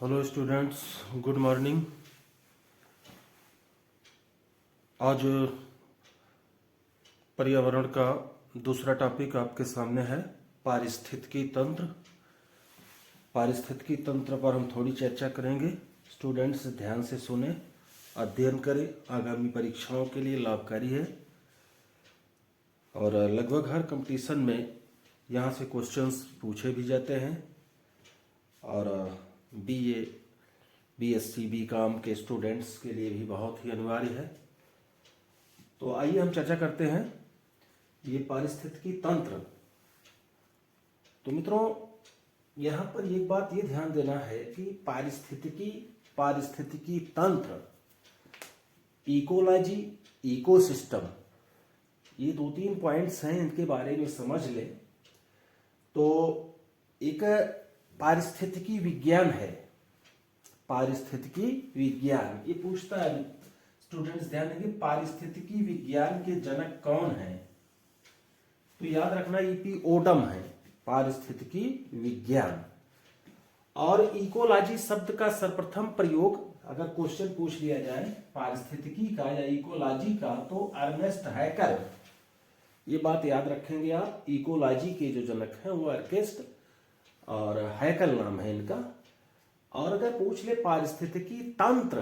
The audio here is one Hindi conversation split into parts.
Hello students, good morning. आज पर्यावरण का दूसरा टॉपिक आपके सामने है पारिस्थितिकी तंत्र। पारिस्थितिकी तंत्र पर हम थोड़ी चर्चा करेंगे। स्टूडेंट्स ध्यान से सुने, अध्ययन करें, आगामी परीक्षाओं के लिए लाभकारी है। और लगभग हर कंपटीशन में यहाँ से क्वेश्चंस पूछे भी जाते हैं। और बीए, बीएससी, बीकॉम के स्टूडेंट्स के लिए भी बहुत ही अनिवार्य है। तो आइए हम चर्चा करते हैं ये पारिस्थितिकी तंत्र। तो मित्रों, यहाँ पर एक बात ये ध्यान देना है कि पारिस्थितिकी तंत्र, इकोलॉजी, इकोसिस्टम, ये 2-3 पॉइंट्स हैं, इनके बारे में समझ लें तो एक पारिस्थितिकी विज्ञान है। पारिस्थितिकी विज्ञान ये पूछता है, स्टूडेंट्स ध्यान देंगे, पारिस्थितिकी विज्ञान के जनक कौन है? तो याद रखना ईपी ओडम है पारिस्थितिकी विज्ञान। और इकोलॉजी शब्द का सर्वप्रथम प्रयोग अगर क्वेश्चन पूछ लिया जाए पारिस्थितिकी का या इकोलॉजी का, तो अर्नेस्ट हैकर, ये बात याद रखेंगे आप। इकोलॉजी के जो जनक हैं वो अर्नेस्ट और हैकल नाम है इनका। और अगर पूछ ले पारिस्थितिकी तंत्र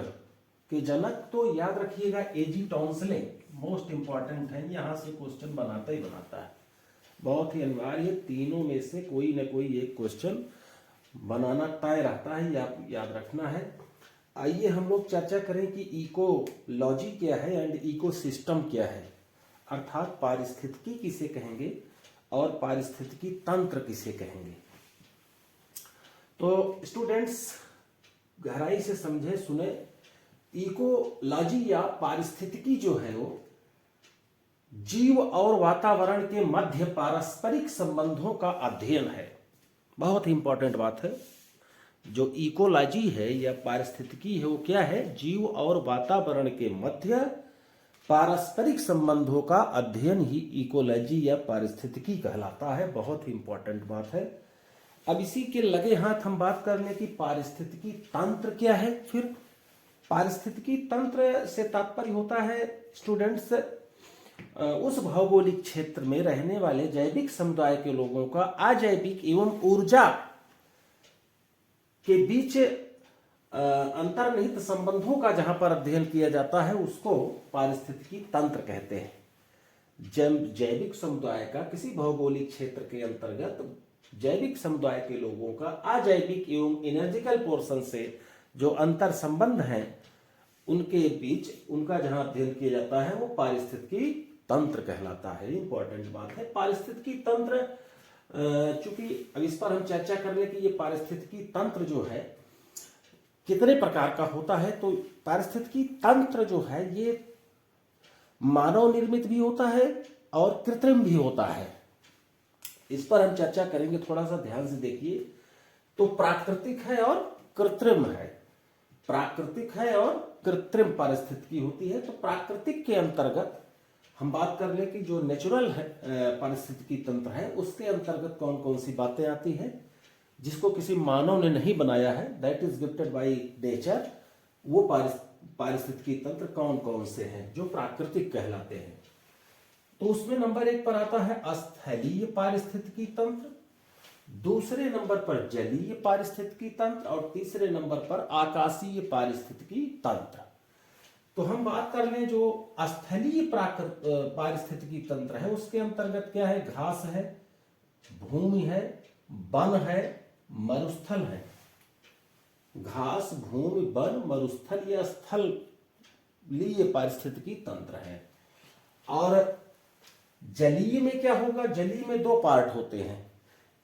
के जनक, तो याद रखिएगा एजी टॉन्सले, मोस्ट इंपॉर्टेंट है, यहां से क्वेश्चन बनाता ही बनाता है, बहुत ही अनिवार्य है। तीनों में से कोई ना कोई एक क्वेश्चन बनाना तय रहता है, याद रखना है। आइए हम लोग चर्चा करें कि इकोलॉजी क्या है एंड इकोसिस्टम क्या है, अर्थात पारिस्थितिकी किसे कहेंगे और पारिस्थितिकी तंत्र किसे कहेंगे। तो स्टूडेंट्स गहराई से समझे, सुने। इकोलॉजी या पारिस्थितिकी जो है वो जीव और वातावरण के मध्य पारस्परिक संबंधों का अध्ययन है। बहुत ही इंपॉर्टेंट बात है। जो इकोलॉजी है या पारिस्थितिकी है वो क्या है? जीव और वातावरण के मध्य पारस्परिक संबंधों का अध्ययन ही इकोलॉजी या पारिस्थितिकी कहलाता है। बहुत ही इंपॉर्टेंट बात है। अब इसी के लगे हाथ हम बात कर लें कि पारिस्थितिकी तंत्र क्या है। फिर पारिस्थितिकी तंत्र से तात्पर्य होता है स्टूडेंट्स उस भौगोलिक क्षेत्र में रहने वाले जैविक समुदाय के लोगों का अजैविक एवं ऊर्जा के बीच अंतर्निहित संबंधों का जहां पर अध्ययन किया जाता है उसको पारिस्थितिकी तंत्र कहते हैं। जैविक समुदाय का, किसी भौगोलिक क्षेत्र के अंतर्गत जैविक समुदाय के लोगों का अजैविक एवं एनर्जिकल पोर्शन से जो अंतर संबंध है उनके बीच उनका जहां अध्ययन किया जाता है वो पारिस्थितिकी तंत्र कहलाता है। इंपॉर्टेंट बात है। पारिस्थितिकी तंत्र, चूंकि अब इस पर हम चर्चा कर रहे हैं कि ये पारिस्थितिकी तंत्र जो है कितने प्रकार का होता है। तो पारिस्थितिकी तंत्र जो है ये मानव निर्मित भी होता है और कृत्रिम भी होता है। इस पर हम चर्चा करेंगे, थोड़ा सा ध्यान से देखिए। तो प्राकृतिक है और कृत्रिम है। प्राकृतिक है और कृत्रिम पारिस्थितिकी होती है। तो प्राकृतिक के अंतर्गत हम बात कर ले कि जो नेचुरल है पारिस्थितिकी तंत्र है उसके अंतर्गत कौन कौन सी बातें आती हैं जिसको किसी मानव ने नहीं बनाया है, that is gifted by nature. वो पारिस्थितिकी तंत्र कौन कौन से हैं जो प्राकृतिक कहलाते हैं। तो उसमें नंबर 1 पर आता है स्थलीय पारिस्थितिकी तंत्र, दूसरे नंबर पर जलीय पारिस्थितिकी तंत्र और तीसरे नंबर पर आकाशीय पारिस्थितिकी तंत्र। तो हम बात कर लें जो स्थलीय पारिस्थितिकी तंत्र है उसके अंतर्गत क्या है? घास है, भूमि है, वन है, मरुस्थल है। घास, भूमि, वन, मरुस्थल ये स्थलीय पारिस्थितिकी तंत्र है। और जलीय में क्या होगा? जलीय में 2 पार्ट होते हैं,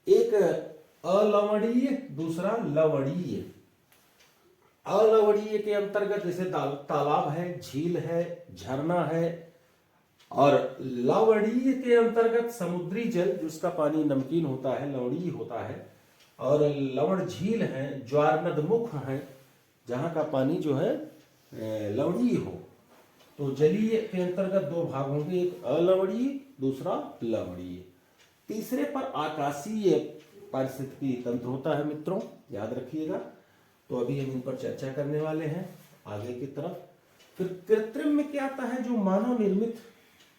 एक अलवणीय, दूसरा लवणीय। अलवणीय के अंतर्गत जैसे तालाब है, झील है, झरना है। और लवणीय के अंतर्गत समुद्री जल जिसका पानी नमकीन होता है, लवणीय होता है। और लवण झील है, ज्वारनदमुख है, जहां का पानी जो है लवणीय हो। तो जलीय के अंतर्गत 2 भाग होंगे, एक अलवणीय, दूसरा लवणीय। तीसरे पर आकाशीय पारिस्थितिकी तंत्र होता है मित्रों, याद रखिएगा। तो अभी हम इन पर चर्चा करने वाले हैं आगे की तरफ। फिर कृत्रिम में क्या आता है, जो मानव निर्मित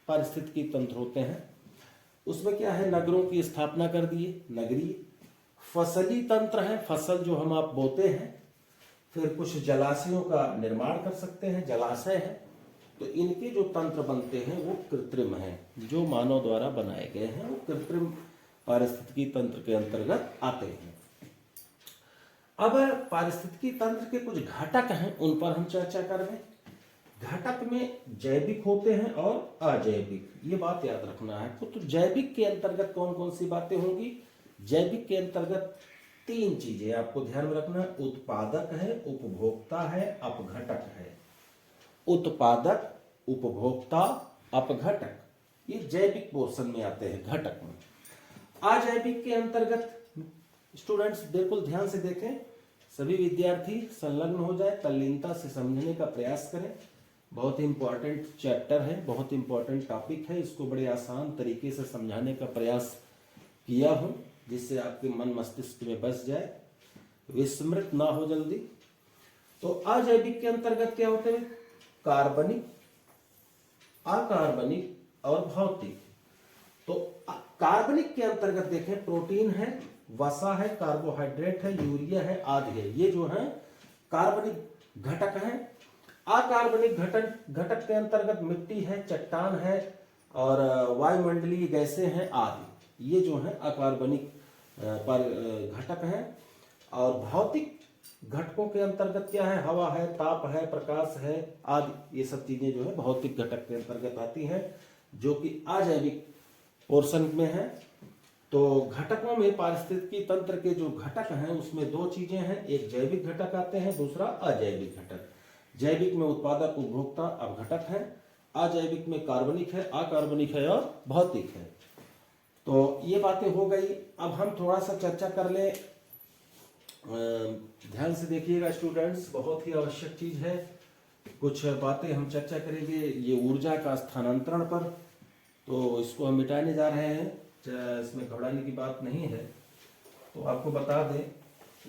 पारिस्थितिकी तंत्र होते हैं उसमें क्या है, नगरों की स्थापना कर दिए, नगरीय। फसली तंत्र है, फसल जो हम आप बोते हैं। फिर कुछ जलाशयों का निर्माण कर सकते हैं, जलाशय है। तो इनके जो तंत्र बनते हैं वो कृत्रिम हैं, जो मानव द्वारा बनाए गए हैं वो कृत्रिम पारिस्थितिकी तंत्र के अंतर्गत आते हैं। अब पारिस्थितिकी तंत्र के कुछ घटक हैं, उन पर हम चर्चा कर रहे हैं। घटक में जैविक होते हैं और अजैविक, ये बात याद रखना है। तो जैविक के अंतर्गत कौन कौन सी बातें होंगी? जैविक के अंतर्गत 3 चीजें आपको ध्यान में रखना, उत्पादक है, उपभोक्ता है, अपघटक है। उत्पादक, उपभोक्ता, अपघटक, ये जैविक पोर्शन में आते हैं, घटक में। अजैविक के अंतर्गत स्टूडेंट्स बिल्कुल ध्यान से देखें, सभी विद्यार्थी संलग्न हो जाए, तल्लीनता से समझने का प्रयास करें। बहुत ही इंपॉर्टेंट चैप्टर है, बहुत इंपॉर्टेंट टॉपिक है, इसको बड़े आसान तरीके से समझाने का प्रयास किया हूं, जिससे आपके मन मस्तिष्क में बस जाए, विस्मृत ना हो जल्दी। तो अजैविक के अंतर्गत क्या होते हैं? कार्बनिक, अकार्बनिक और भौतिक। तो कार्बनिक के अंतर्गत देखें, प्रोटीन है, वसा है, कार्बोहाइड्रेट है, यूरिया है, आदि है, ये जो है कार्बनिक घटक हैं। अकार्बनिक घटक के अंतर्गत मिट्टी है, चट्टान है और वायुमंडलीय गैसें हैं आदि, ये जो है अकार्बनिक घटक हैं। और भौतिक घटकों के अंतर्गत क्या है? हवा है, ताप है, प्रकाश है आदि, ये सब चीजें जो है भौतिक घटक के अंतर्गत आती हैं, जो कि अजैविक पोर्शन में है। तो घटकों में पारिस्थितिकी तंत्र के जो घटक हैं उसमें 2 चीजें हैं, एक जैविक घटक आते हैं, दूसरा अजैविक घटक। जैविक में उत्पादक, उपभोक्ता, अपघटक है। अजैविक में कार्बनिक है, अकार्बनिक है और भौतिक है। तो ये बातें हो गई। अब हम थोड़ा सा चर्चा कर ले, ध्यान से देखिएगा स्टूडेंट्स, बहुत ही आवश्यक चीज है। कुछ बातें हम चर्चा करेंगे ये ऊर्जा का स्थानांतरण पर, तो इसको हम मिटाने जा रहे हैं, इसमें घबराने की बात नहीं है। तो आपको बता दें,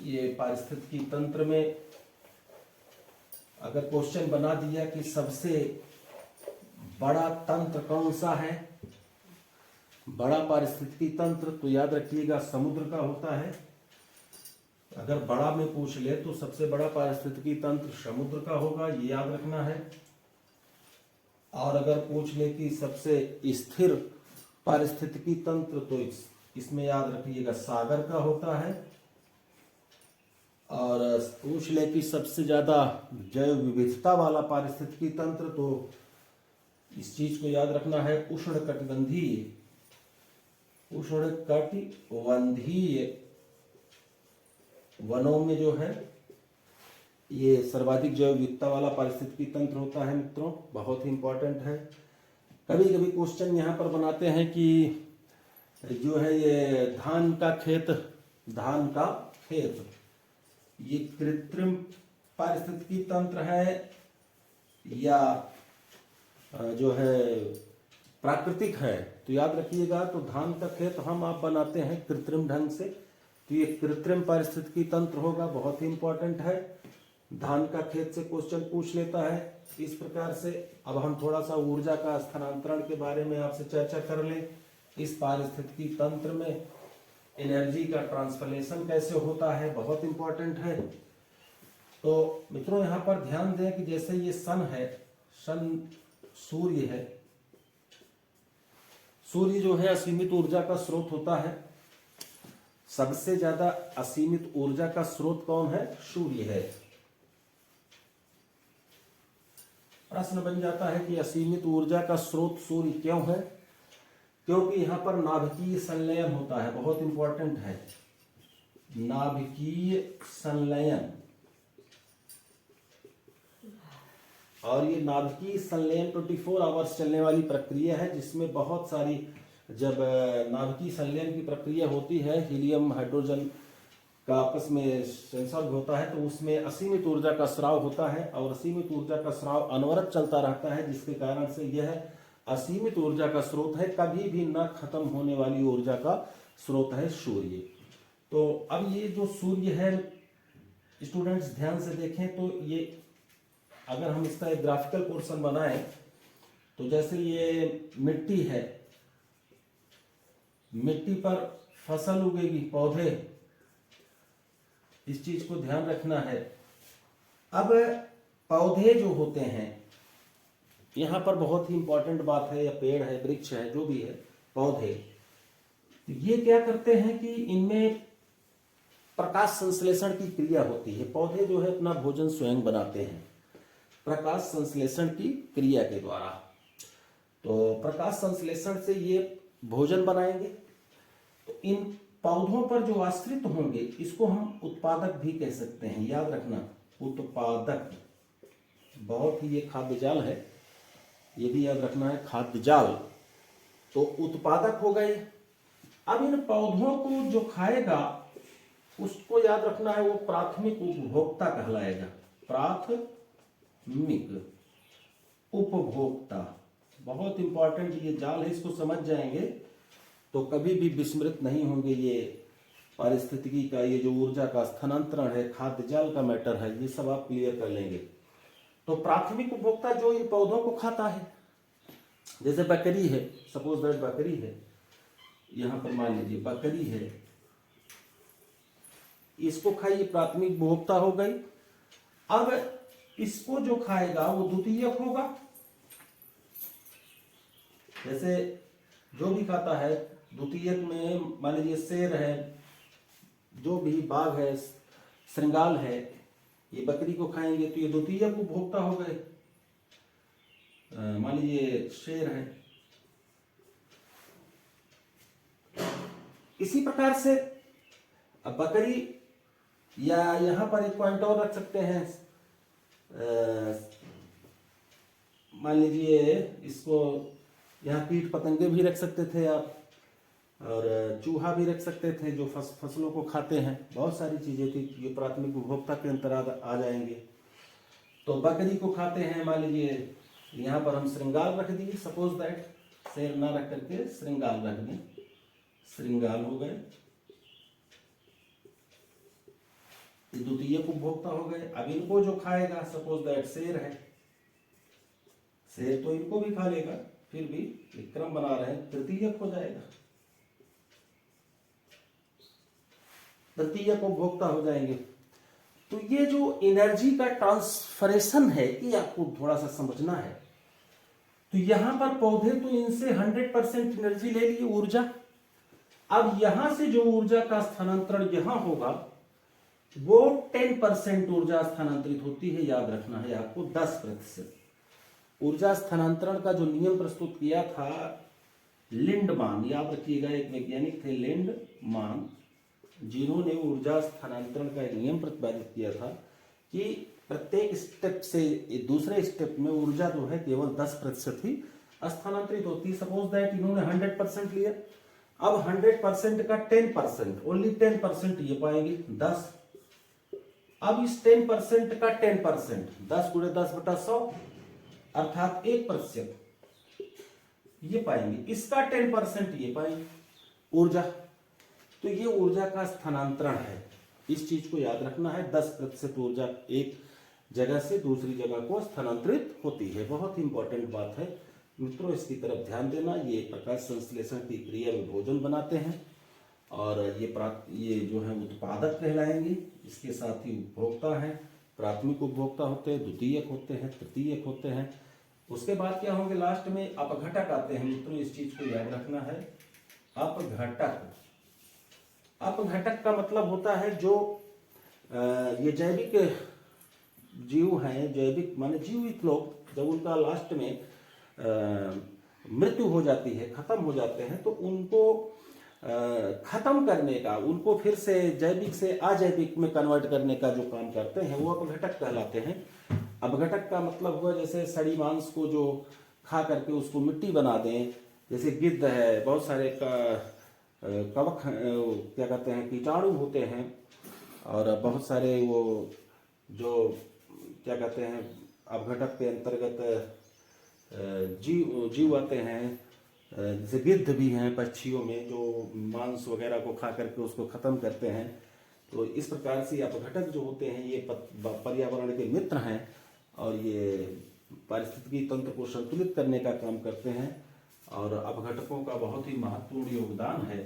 ये पारिस्थितिकी तंत्र में अगर क्वेश्चन बना दिया कि सबसे बड़ा तंत्र कौन सा है, बड़ा पारिस्थितिकी तंत्र, तो याद रखिएगा समुद्र का होता है। अगर बड़ा में पूछ ले तो सबसे बड़ा पारिस्थितिकी तंत्र समुद्र का होगा, ये याद रखना है। और अगर पूछ ले कि सबसे स्थिर पारिस्थितिकी तंत्र, तो इसमें याद रखिएगा सागर का होता है। और पूछ ले कि सबसे ज्यादा जैव विविधता वाला पारिस्थितिकी तंत्र, तो इस चीज को याद रखना है, उष्णकटिबंधीय वनों में जो है ये सर्वाधिक जैव विविधता वाला पारिस्थितिकी तंत्र होता है मित्रों, बहुत ही इंपॉर्टेंट है। कभी कभी क्वेश्चन यहाँ पर बनाते हैं कि जो है ये धान का खेत ये कृत्रिम पारिस्थितिकी तंत्र है या जो है प्राकृतिक है। तो याद रखिएगा, तो धान का खेत हम आप बनाते हैं कृत्रिम ढंग से, तो ये कृत्रिम पारिस्थितिकी तंत्र होगा, बहुत ही इंपॉर्टेंट है। धान का खेत से क्वेश्चन पूछ लेता है इस प्रकार से। अब हम थोड़ा सा ऊर्जा का स्थानांतरण के बारे में आपसे चर्चा कर लें। इस पारिस्थितिकी तंत्र में एनर्जी का ट्रांसफॉर्मेशन कैसे होता है, बहुत इंपॉर्टेंट है। तो मित्रों यहाँ पर ध्यान दें कि जैसे ये सन है, सूर्य है, सूर्य जो है असीमित ऊर्जा का स्रोत होता है। सबसे ज्यादा असीमित ऊर्जा का स्रोत कौन है? सूर्य है। प्रश्न बन जाता है कि असीमित ऊर्जा का स्रोत सूर्य क्यों है? क्योंकि यहां पर नाभिकीय संलयन होता है, बहुत इंपॉर्टेंट है, नाभिकीय संलयन। और ये नाभिकीय संलयन 24 आवर्स चलने वाली प्रक्रिया है, जिसमें बहुत सारी, जब नाभिकीय संलयन की प्रक्रिया होती है, हीलियम हाइड्रोजन का आपस में संसर्ग होता है, तो उसमें असीमित ऊर्जा का स्राव होता है। और असीमित ऊर्जा का स्राव अनवरत चलता रहता है, जिसके कारण से यह असीमित ऊर्जा का स्रोत है, कभी भी न खत्म होने वाली ऊर्जा का स्रोत है सूर्य। तो अब ये जो सूर्य है, स्टूडेंट्स ध्यान से देखें तो ये अगर हम इसका एक ग्राफिकल पोर्शन बनाएं तो जैसे ये मिट्टी है, मिट्टी पर फसल उगेगी, पौधे, इस चीज को ध्यान रखना है। अब पौधे जो होते हैं, यहां पर बहुत ही इंपॉर्टेंट बात है, या पेड़ है, वृक्ष है, जो भी है, पौधे, ये क्या करते हैं कि इनमें प्रकाश संश्लेषण की क्रिया होती है। पौधे जो है अपना भोजन स्वयं बनाते हैं प्रकाश संश्लेषण की क्रिया के द्वारा। तो प्रकाश संश्लेषण से ये भोजन बनाएंगे। तो इन पौधों पर जो आश्रित होंगे इसको हम उत्पादक भी कह सकते हैं, याद रखना, उत्पादक। बहुत ही ये खाद्य जाल है, ये भी याद रखना है, खाद्य जाल। तो उत्पादक हो गए। अब इन पौधों को जो खाएगा उसको याद रखना है, वो प्राथमिक उपभोक्ता कहलाएगा। प्राथमिक उपभोक्ता बहुत इंपॉर्टेंट ये जाल है, इसको समझ जाएंगे तो कभी भी विस्मृत नहीं होंगे। ये पारिस्थितिकी का, ये जो ऊर्जा का स्थानांतरण है, खाद्य जाल का मैटर है, ये सब आप क्लियर कर लेंगे। तो प्राथमिक उपभोक्ता जो इन पौधों को खाता है, जैसे बकरी है, सपोज दैट बकरी है, यहां पर मान लीजिए बकरी है, इसको खाइए, प्राथमिक उपभोक्ता हो गई। अब इसको जो खाएगा वो द्वितीयक होगा। जैसे जो भी खाता है द्वितीयक में मान लीजिए शेर है, जो भी बाघ है, श्रृंगाल है, ये बकरी को खाएंगे तो ये द्वितीयक उपभोक्ता हो गए। मान लीजिए शेर है। इसी प्रकार से अब बकरी, या यहां पर एक पॉइंट और रख सकते हैं, मान लीजिए इसको यहाँ कीट पतंगे भी रख सकते थे आप, और चूहा भी रख सकते थे जो फसलों को खाते हैं। बहुत सारी चीजें थी, ये प्राथमिक उपभोक्ता के अंतर्गत आ जाएंगे। तो बकरी को खाते हैं, मान लीजिए यहाँ पर हम श्रृंगाल रख दिए, सपोज दैट, शेर ना रख करके श्रृंगाल रख दें, श्रृंगाल हो गए, द्वितीयक उपभोक्ता हो गए। अब इनको जो खाएगा, सपोज दैट शेर है, शेर तो इनको भी खा लेगा, फिर भी क्रम बना रहे हैं, तृतीयक हो जाएगा, तृतीयक उपभोक्ता हो जाएंगे। तो ये जो एनर्जी का ट्रांसफरेशन है, ये आपको थोड़ा सा समझना है। तो यहां पर पौधे तो इनसे 100% एनर्जी ले लिए, ऊर्जा। अब यहां से जो ऊर्जा का स्थानांतरण यहां होगा वो 10% ऊर्जा स्थानांतरित होती है, याद रखना है आपको, 10%। ऊर्जा स्थानांतरण का जो नियम प्रस्तुत किया था लिंडमान, याद रखिएगा, एक वैज्ञानिक थे लिंडमान, जिन्होंने ऊर्जा स्थानांतरण का एक नियम प्रतिपादित किया था कि प्रत्येक स्टेप से दूसरे स्टेप में ऊर्जा जो है केवल 10% ही स्थानांतरित होती है। सपोज दैट इन्होंने 100% लिया, अब 100% का 10%, ओनली 10% ये पाएंगे, 10। अब इस 10% का 10%, 10 गुणे 10/100 अर्थात 1% ये पाएंगे, इसका 10% ये पाएंगे ऊर्जा। तो ये ऊर्जा का स्थानांतरण है, इस चीज को याद रखना है। 10% ऊर्जा एक जगह से दूसरी जगह को स्थानांतरित होती है, बहुत ही इंपॉर्टेंट बात है मित्रों, इसकी तरफ ध्यान देना। ये प्रकाश संश्लेषण की क्रिया में भोजन बनाते हैं, और ये जो है उत्पादक कहलाएंगे। इसके साथ ही उपभोक्ता है, प्राथमिक उपभोक्ता होते हैं, द्वितीयक होते हैं, तृतीयक होते हैं। उसके बाद क्या होंगे, लास्ट में अपघटक आते हैं मित्रों, इस चीज को याद रखना है। अपघटक, अपघटक का मतलब होता है जो ये जैविक जीव हैं, जैविक माने जीवित लोग, जब उनका लास्ट में मृत्यु हो जाती है, खत्म हो जाते हैं, तो उनको खत्म करने का, उनको फिर से जैविक से अजैविक में कन्वर्ट करने का जो काम करते हैं वो अपघटक कहलाते हैं। अपघटक का मतलब हुआ जैसे सड़ी मांस को जो खा करके उसको मिट्टी बना दें, जैसे गिद्ध है, बहुत सारे कवक क्या कहते हैं, कीटाणु होते हैं, और बहुत सारे वो जो क्या कहते हैं अपघटक के अंतर्गत जीव आते हैं, जैसे गिद्ध भी हैं पक्षियों में, जो मांस वगैरह को खा करके उसको खत्म करते हैं। तो इस प्रकार से अपघटक जो होते हैं ये पर्यावरण के मित्र हैं और ये पारिस्थितिकी तंत्र को संतुलित करने का काम करते हैं और अपघटकों का बहुत ही महत्वपूर्ण योगदान है।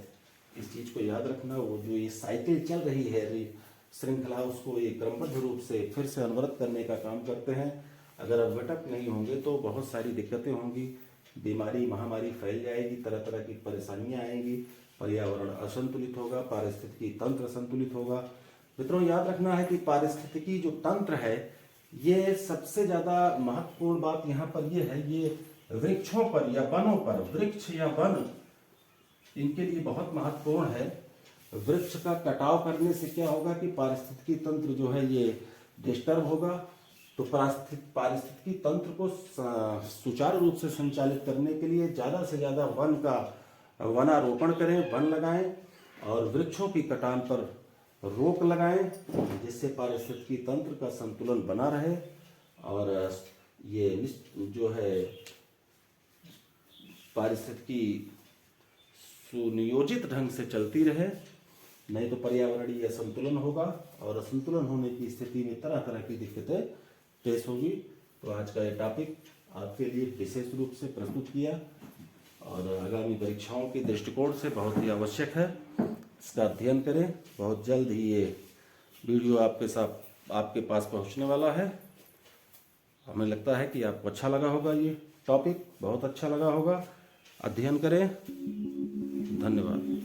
इस चीज़ को याद रखना, वो जो ये साइकिल चल रही है श्रृंखला, उसको ये क्रमबद्ध रूप से फिर से अनवरत करने का काम करते हैं। अगर अपघटक नहीं होंगे तो बहुत सारी दिक्कतें होंगी, बीमारी महामारी फैल जाएगी, तरह तरह की परेशानियां आएंगी, पर्यावरण असंतुलित होगा, पारिस्थितिकी तंत्र असंतुलित होगा। मित्रों याद रखना है कि पारिस्थितिकी जो तंत्र है ये सबसे ज़्यादा महत्वपूर्ण बात यहाँ पर ये है, ये वृक्षों पर या वनों पर, वृक्ष या वन इनके लिए बहुत महत्वपूर्ण है। वृक्ष का कटाव करने से क्या होगा कि पारिस्थितिकी तंत्र जो है ये डिस्टर्ब होगा। तो पारिस्थितिकी तंत्र को सुचारू रूप से संचालित करने के लिए ज़्यादा से ज़्यादा वनारोपण करें, वन लगाएं और वृक्षों की कटान पर रोक लगाएं, जिससे पारिस्थितिकी तंत्र का संतुलन बना रहे और ये जो है पारिस्थितिकी सुनियोजित ढंग से चलती रहे। नहीं तो पर्यावरणीय असंतुलन होगा और असंतुलन होने की स्थिति में तरह तरह की दिक्कतें पेश होगी। तो आज का ये टॉपिक आपके लिए विशेष रूप से प्रस्तुत किया और आगामी परीक्षाओं के दृष्टिकोण से बहुत ही आवश्यक है, इसका अध्ययन करें। बहुत जल्द ही ये वीडियो आपके पास पहुंचने वाला है। हमें लगता है कि आपको अच्छा लगा होगा, ये टॉपिक बहुत अच्छा लगा होगा। अध्ययन करें। धन्यवाद।